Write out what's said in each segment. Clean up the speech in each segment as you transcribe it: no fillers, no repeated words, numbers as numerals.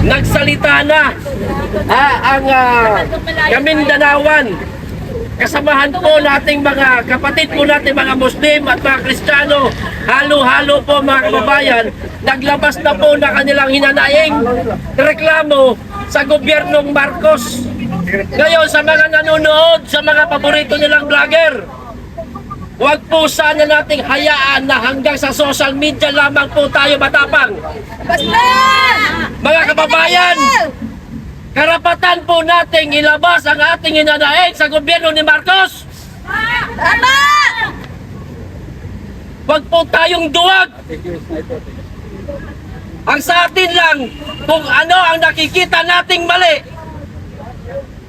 nagsalita na ang Kamindanawan. Kasamahan po nating mga kapatid po natin mga Muslim at mga Kristiyano, halo-halo po mga kababayan, naglabas na po na kanilang hinanaing reklamo sa gobyernong Marcos. Ngayon sa mga nanonood, sa mga paborito nilang vlogger, huwag po sana nating hayaan na hanggang sa social media lamang po tayo matapang. Mga kababayan, karapatan po nating ilabas ang ating hinanaing sa gobyerno ni Marcos. Tama! Huwag po tayong duwag. Ang sa atin lang, kung ano ang nakikita nating mali,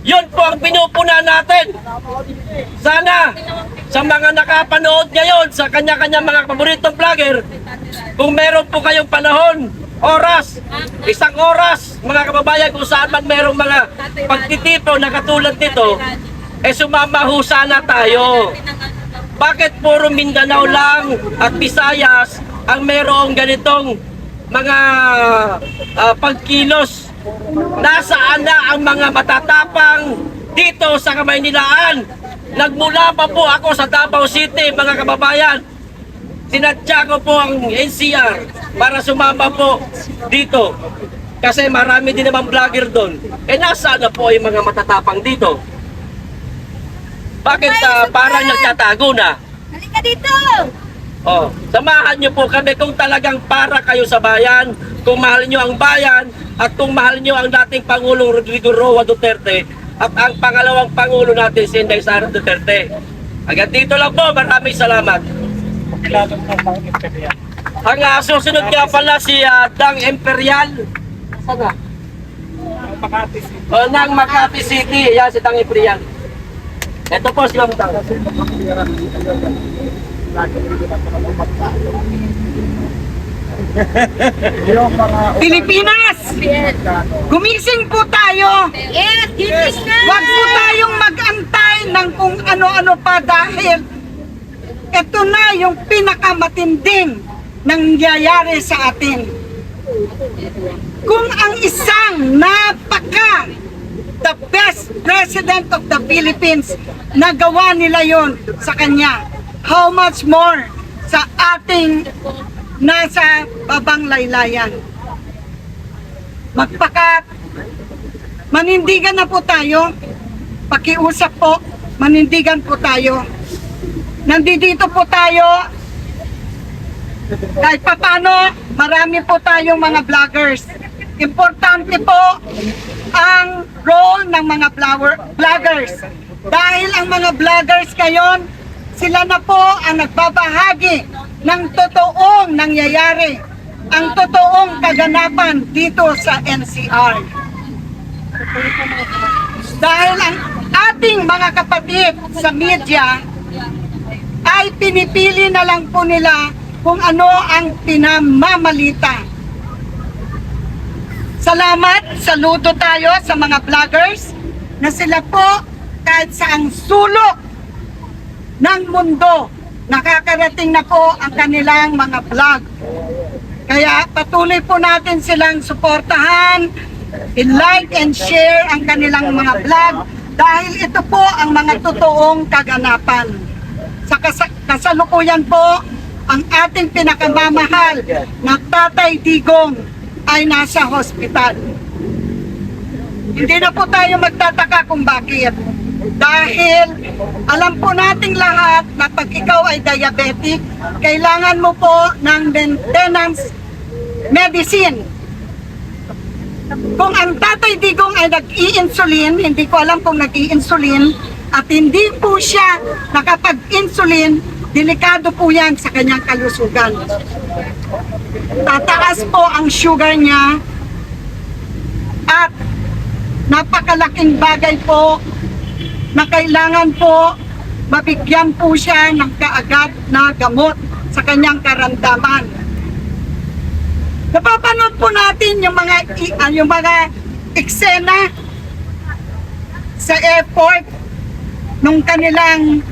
yun po ang pinupuna natin. Sana, sa mga nakapanood ngayon, sa kanya-kanya mga paboritong vlogger, kung meron po kayong panahon, oras, isang oras, mga kababayan, kung saan man merong mga pagtitipon na katulad nito, sumama ho sana tayo. Bakit puro Mindanao lang at Visayas ang merong ganitong mga pagkilos? Nasaan na ang mga matatapang dito sa Kamaynilaan? Nagmula pa po ako sa Davao City, mga kababayan. Sinadya ko po ang NCR para sumama po dito. Kasi marami din naman vlogger doon. Nasaan na po yung mga matatapang dito? Bakit parang nagtatago na? Halika dito! Oh, samahan niyo po kami kung talagang para kayo sa bayan, kung mahal niyo ang bayan, at kung mahal niyo ang dating Pangulong Rodrigo Roa Duterte at ang pangalawang Pangulo natin si Inday Sara Duterte. Hanggang dito lang po, maraming salamat. Ang susunod nga pala si Dang Imperial. Saan na? Ng Makati City. Yan si Dang Imperial. Ito po si Ma'am Dang. Pilipinas! Gumising po tayo! Yes, gising na! Huwag po tayong mag-antay ng kung ano-ano pa dahil ito na yung pinakamatinding nangyayari sa atin. Kung ang isang the best president of the Philippines, nagawa nila yon sa kanya, how much more sa ating nasa babang laylayan. Manindigan na po tayo, pakiusap po, manindigan po tayo. Nandito po tayo, kahit papano, marami po tayong mga vloggers. Importante po ang role ng mga vloggers. Dahil ang mga vloggers ngayon, sila na po ang nagbabahagi ng totoong nangyayari, ang totoong kaganapan dito sa NCR. Dahil ang ating mga kapatid sa media ay pinipili na lang po nila kung ano ang pinamamalita. Salamat, saludo tayo sa mga vloggers na sila po kahit saang sulok ng mundo, nakakarating na po ang kanilang mga vlog. Kaya patuloy po natin silang suportahan, i-like and share ang kanilang mga vlog dahil ito po ang mga totoong kaganapan. Sa kasalukuyan po, ang ating pinakamamahal na Tatay Digong ay nasa hospital. Hindi na po tayo magtataka kung bakit. Dahil alam po nating lahat na pag ikaw ay diabetic, kailangan mo po ng maintenance medicine. Kung ang Tatay Digong ay nag-i-insulin, hindi ko alam kung nag-i-insulin, at hindi po siya nakapag-insulin, delikado po yan sa kanyang kalusugan. Tataas po ang sugar niya at napakalaking bagay po na kailangan po mabigyan po siya ng kaagad na gamot sa kanyang karamdaman. Napapanood po natin yung mga eksena sa airport nung kanilang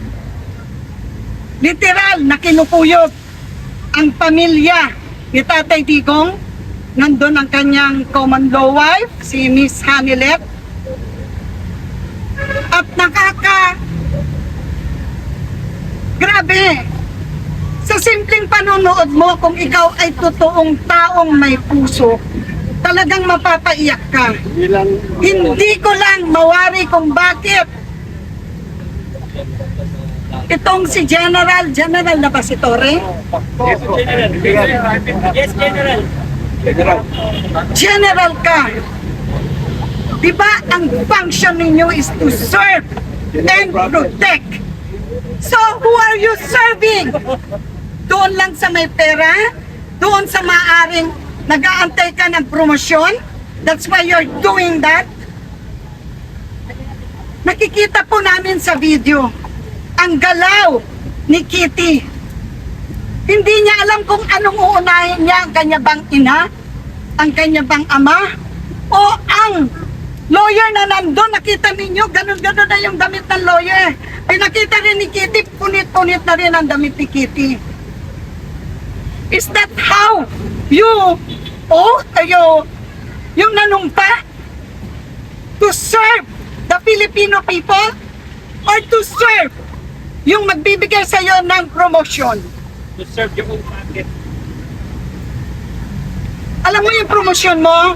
literal na kinupuyog ang pamilya ni Tatay Digong Nandun ang kanyang common law wife, si Miss Hanilet. At grabe, sa simpleng panonood mo, kung ikaw ay totoong taong may puso, talagang mapapaiyak ka. Hindi ko lang mawari kung bakit itong si General na ba si Torre? Yes, General. General ka. Diba ang function ninyo is to serve and protect? So who are you serving? Doon lang sa may pera? Doon sa maaring nag-aantay ka ng promosyon? That's why you're doing that? Nakikita po namin sa video ang galaw ni Kitty. Hindi niya alam kung anong uunahin niya, ang kanya bang ina, ang kanya bang ama, o ang lawyer na nandun. Nakita ninyo, ganun-ganun na yung damit ng lawyer. Pinakita rin ni Kitty, punit-punit na rin ang damit ni Kitty. Is that how you yung nanumpa to serve the Filipino people or to serve yung magbibigay sa iyo ng promotion? To serve your own pocket. Alam mo yung promotion mo,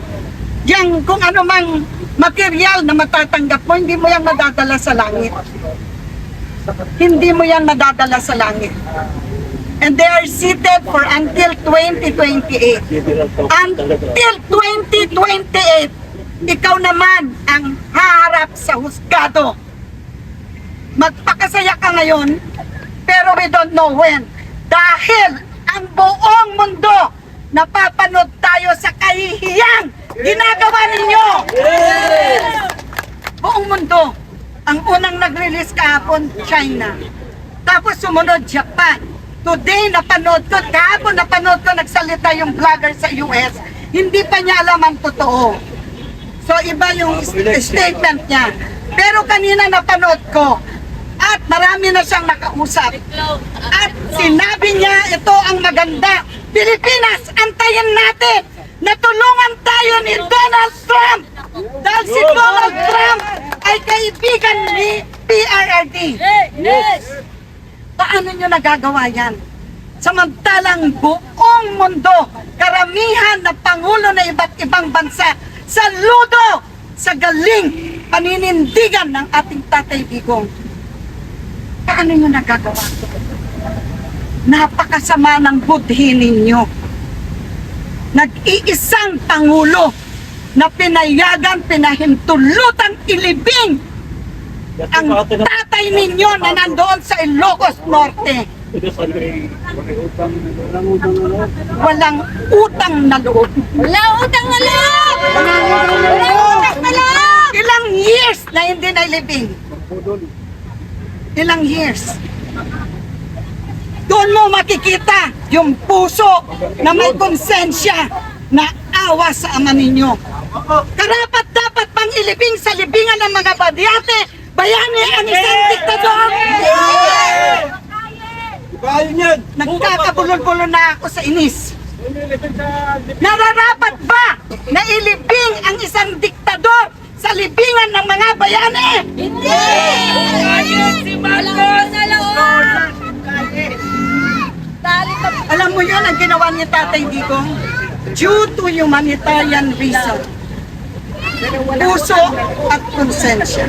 yung kung ano mang material na matatanggap mo, hindi mo yan madadala sa langit. Hindi mo yan madadala sa langit. And they are seated for until 2028. Until 2028, ikaw naman ang haharap sa husgado. Magpakasaya ka ngayon, pero we don't know when. Dahil ang buong mundo napapanood tayo sa kahihiyang ginagawa ninyo. Buong mundo. Ang unang nag-release kahapon, China. Tapos sumunod, Japan. Today, napanood ko, kahapon napanood ko, nagsalita yung vlogger sa US. Hindi pa niya alam ang totoo. So, iba yung statement niya. Pero kanina napanood ko, at marami na siyang nakausap. At sinabi niya, ito ang maganda. Pilipinas, antayin natin na tulungan tayo ni Donald Trump. Dahil si Donald Trump ay kaibigan ni PRRD. Yes! Paano nyo nagagawa yan? Samantalang buong mundo, karamihan na pangulo na iba't ibang bansa, saludo sa galing paninindigan ng ating Tatay Digong. Paano nyo nagagawa? Napakasama ng budhi ninyo. Nag-iisang pangulo na pinayagan, pinahintulutan, ilibing ang tatay ninyo na nandoon sa Ilocos Norte. Walang utang na loob. Wala utang na loob! Wala utang na loob! Ilang years na hindi nailibing? Ilang years? Doon mo makikita yung puso na may konsensya na awa sa ama ninyo. Karapat dapat pang ilibing sa libingan ng mga badyate, bayani ang isang diktador. Nagkakabulol-bulol na ako sa inis. Nararapat ba na ilibing ang isang diktador sa libingan ng mga bayani? Hindi! Si Marcos! Na loob! Tali pa. Alam mo yun ang ginawa ni Tatay Digong? Due to humanitarian reason. Puso at konsensya.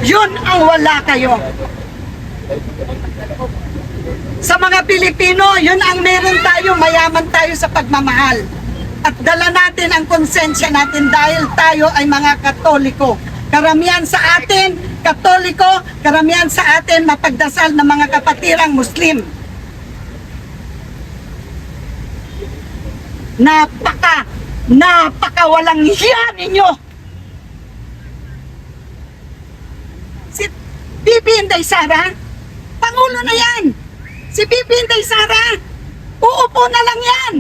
Yun ang wala kayo. Sa mga Pilipino, yun ang meron tayo, mayaman tayo sa pagmamahal. At dala natin ang konsensya natin dahil tayo ay mga Katoliko. Karamihan sa atin, Katoliko, karamihan sa atin, mapagdasal na mga kapatirang Muslim. Napaka walang hiya ninyo. Si Bibi Inday Sara, Pangulo na yan. Si Bibi Inday Sara, uupo na lang yan.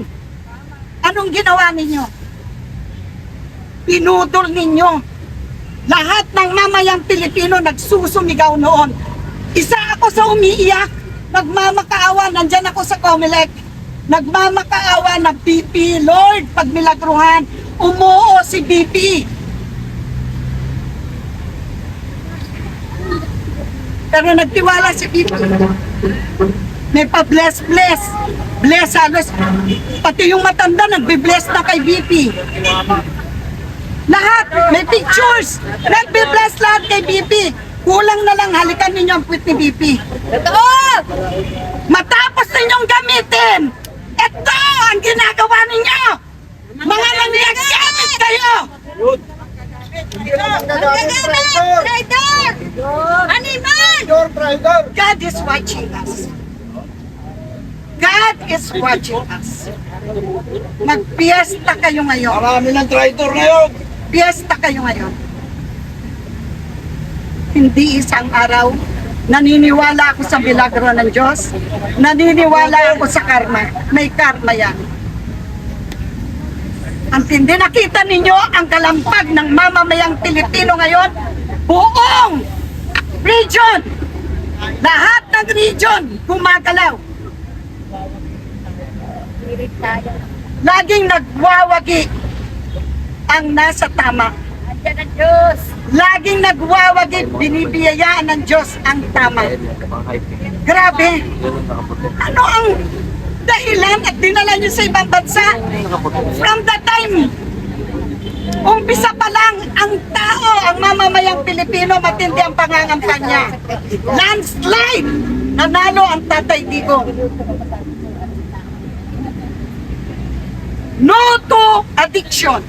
Anong ginawa ninyo? Pinudol ninyo. Lahat ng mamayang Pilipino nagsusumigaw noon. Isa ako sa umiiyak, nagmamakaawa, nandyan ako sa Comelec. nagmamakaawa ng BP. Lord, pag milagruhan, umuo si BP. Pero nagtiwala si BP. May pa-bless. Bless halos. Pati yung matanda, nagbe-bless na kay BP. Lahat, may pictures. Nagbe-bless lahat kay BP. Kulang na lang, halikan ninyo ang puwit ni BP. Totoo! Matapos ninyong gamitin, ito ang ginagawa ninyo. Mga nangyagamit kayo. Magagamit! Traitor! Animal! God is watching us. God is watching us. Magpiesta kayo ngayon. Marami ng traitor ngayon. Piesta kayo ngayon. Hindi isang araw. Naniniwala ako sa milagro ng Diyos. Naniniwala ako sa karma. May karma yan. Ang tindi, nakita ninyo ang kalampag ng mamamayang Pilipino ngayon. Buong region. Lahat ng region gumagalaw. Laging nagwawagi ang nasa tama. Andiyan ang Diyos! Laging nagwawagi, binibiyayaan ng Diyos ang tama. Grabe. Ano ang dahilan at dinala nyo sa ibang bansa? From the time, umpisa pa lang, ang tao, ang mamamayang Pilipino, matindi ang pangangampanya. Landslide! Nanalo ang Tatay Digong. No to addiction.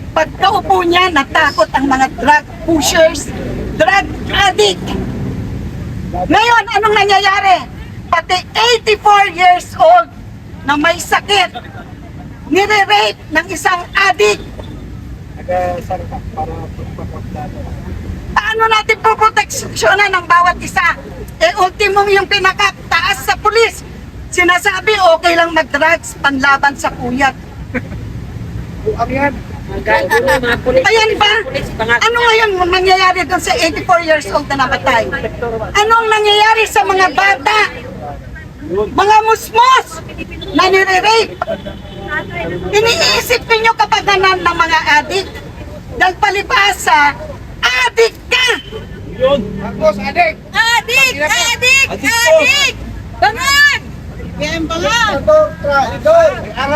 Pagkaupo niya, natakot ang mga drug pushers, drug addict. Ngayon, anong nangyayari? Pati 84 years old na may sakit, nire-rape ng isang addict. Paano natin poproteksyonan ng bawat isa? Ultimong yung pinakataas sa pulis. Sinasabi, okay lang mag-drugs, panlaban sa puyat. Ayan ba? Ano ngayon mangyayari doon sa 84 years old na namatay? Anong nangyayari sa mga bata? Mga musmos na nire-rape? Iniisip ninyo kapaganan ng mga adik? Dahil palibasa, adik ka! Adik! Adik! Bangon!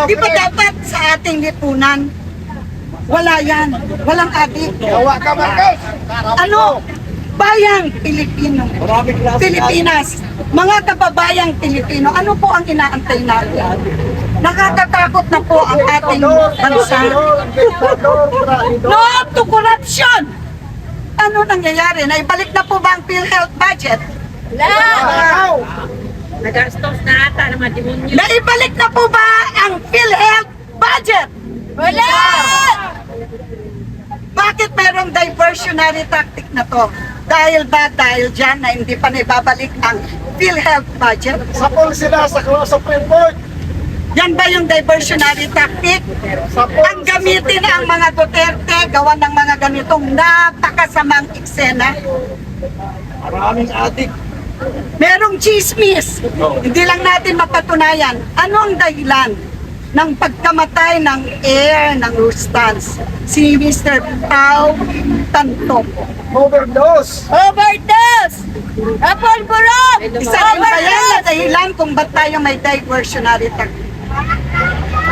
Di ba dapat sa ating lipunan, wala yan, walang adik. Ano? Bayang Pilipino, Pilipinas, mga kababayang Pilipino, ano po ang inaantay natin? Nakakatakot na po ang ating bansa. No to corruption! Ano nangyayari? Naibalik na po ba ang PhilHealth budget? Wala! Nagastos na ata ng mga demonyo. Naibalik na po ba ang PhilHealth budget? Wala! Bakit merong diversionary tactic na to? Dahil dyan na hindi pa naibabalik ang PhilHealth budget? Sapol sila sa Supreme Court. Yan ba yung diversionary tactic? Ang gamitin ang mga Duterte, gawa ng mga ganitong napakasamang eksena. Maraming adik. Merong chismis. Hindi lang natin mapatunayan. Ano ang dahilan ng pagkamatay ng heir ng Rustans? Si Mr. Pao Tantok. Overdose. Overdose! Apol-burong! Isa rin ba yan na dahilan kung ba't tayo may diversionary tactic?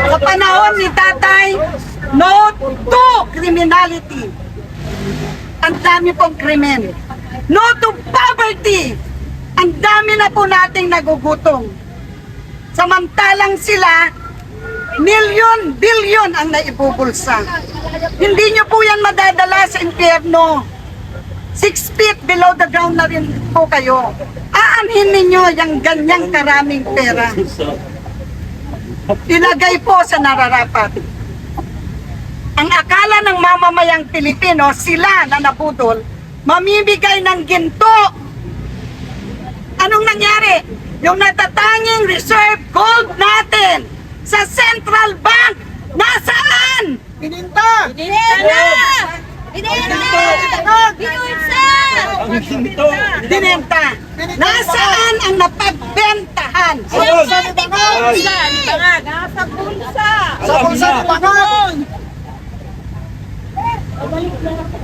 Sa panahon ni Tatay, no to criminality. Ang dami pong krimen. No to poverty. Ang dami na po nating nagugutom. Samantalang sila, milyon, bilyon ang naibubulsa. Hindi nyo po yan madadala sa impyerno. 6 feet below the ground na rin po kayo. Aanhin ninyo yung ganyang karaming pera. Ilagay po sa nararapat. Ang akala ng mamamayang Pilipino, sila na nabudol, mamimigay ng ginto. Anong nangyari? Yung natatanging reserve gold natin sa Central Bank, nasaan? Pininta. Dinena! Dinena! Binulsa! Dinenta. Nasaan ang napagbentahan saan? Sa Libangan! Nasa bulsa. Sa Bulsa Libangan!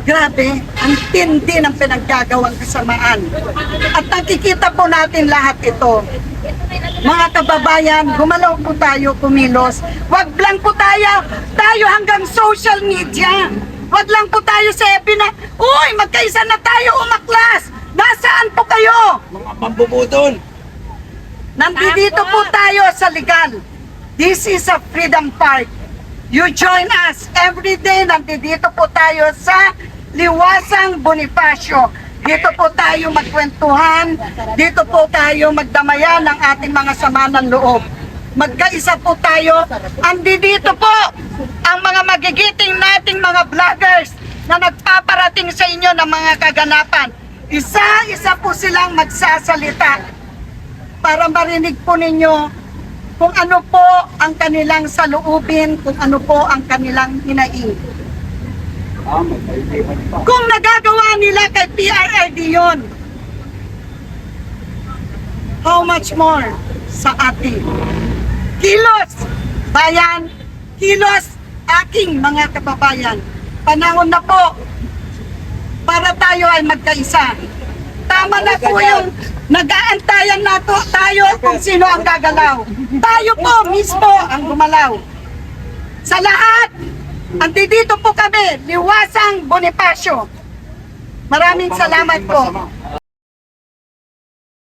Grabe, ang tindi ng pinaggagawang kasamaan. At nakikita po natin lahat ito. Mga kababayan, gumalaw po tayo, kumilos. Wag lang po tayo hanggang social media. Wag lang po tayo sa FB na, uy, magkaisa na tayo umaklas. Nasaan po kayo? Mga pambubudol! Nandito po tayo sa legal. This is a freedom park. You join us every day. Nandito po tayo sa Liwasang Bonifacio. Dito po tayo magkwentuhan. Dito po tayo magdamayan ng ating mga sama ng loob. Magkaisa po tayo. Andito po ang mga magigiting nating mga vloggers na nagpaparating sa inyo ng mga kaganapan. Isa-isa po silang magsasalita para marinig po ninyo kung ano po ang kanilang saloobin, kung ano po ang kanilang hinaing. Kung nagagawa nila kay PRRD yun, how much more sa atin? Kilos, bayan, kilos, aking mga kababayan. Panahon na po para tayo ay magkaisa. Tama na po yung nag-aantayan na to tayo kung sino ang gagalaw. Tayo po mismo ang gumalaw. Sa lahat, andito po kami, Liwasang Bonifacio. Maraming salamat po.